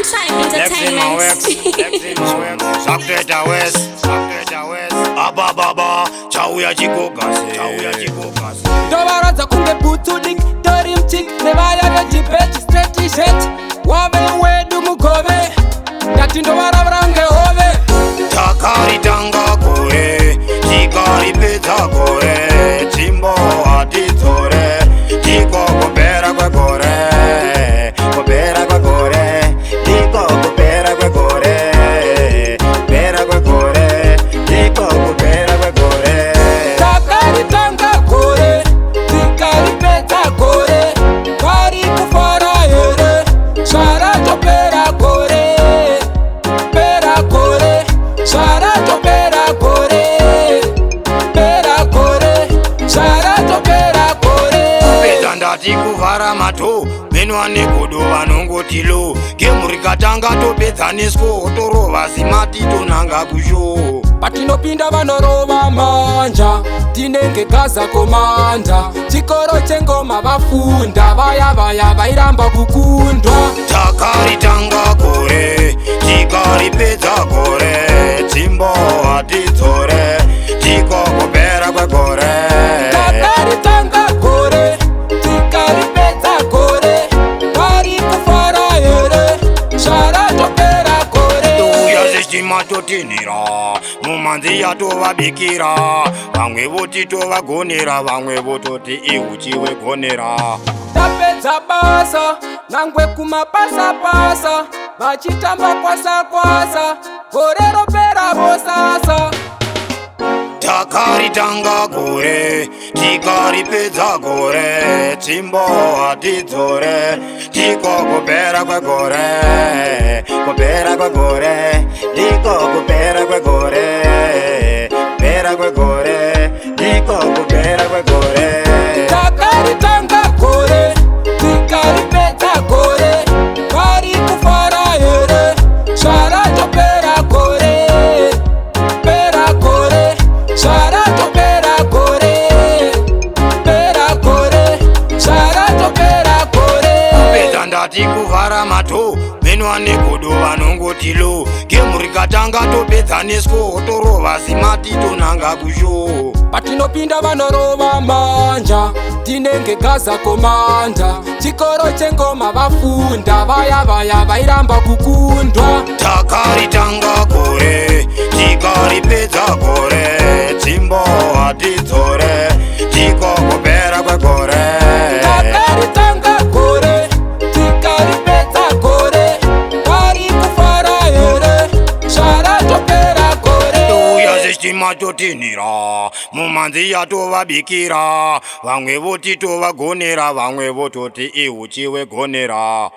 Time Entertainment. Chauya chikokasi Tobaradza kunge pudding, torim chick, nevaya vechipechi straight shirt. Wave wedu mugove, ndati ndovaravrange hove. Takari tanga kore, chikari peta kore, chimbo atitore, chiko kopera kwe kore, kopera kwe kore, chiko kopera kwe kore, pera kwe kore, chiko kopera kwe kore. Takari tanga kore, tikari peta kore, kari kufara here, shara topera kore, pera kore, shara topera kore, pera kore, shara topera kore. Peta ndati kuvhara mato, menwa negodo vanongoti lo, gemu rikatanga topedzaniswo, torova zimati tonanga kusho. Patinopinda vanorova manja, tinenge Gaza komanda, chikoro chengoma vafunda, vaya vairamba kukundwa. Takari tanga kore, chikari pedza kore, chimbo atidzore, chiko kopera kwe kore. Takari tanga kore, tikari pedza kore, kari kufara here, shara topera kore. Touya zestima totinira, mumanzi yatovabikira, vamwe voti tovagonera, vamwe vototi iuchiwe gonera. Tapedza basa, nangwe kumapasa-pasa, vachitamba kwasa-kwasa, gore ropera vosasa. Takari tanga kore, chikari pedza kore, chimbo atidzore, chiko kopera kwe kore, kopera kwe kore, chiko kopera kwe kore, pera kwe kore, chiko kopera kwe kore. Takari tanga kore, tikari pedza kore, kari kufara here, shara topera kore, pera kore, shara topera kore, pera kore, shara topera kore. Peta ndati kuvhara mato, menwa negodo vanongoti lo, gemu rikatanga topedzaniswo, torova zimati tonanga kusho. Patinopinda vanorova manja, tinenge Gaza komanda, chikoro chengoma vafunda, vaya vairamba kukundwa. Takari tanga kore, chikari pedza kore, chimbo atidzore, chiko kopera kwe kore. Takari tanga kore, tikari pedza kore, kari kufara here, shara topera kore. Touya zestima totinira, mumanzi yatovabikira, vamwe voti tovagonera, vamwe vototi iuchiwe gonera.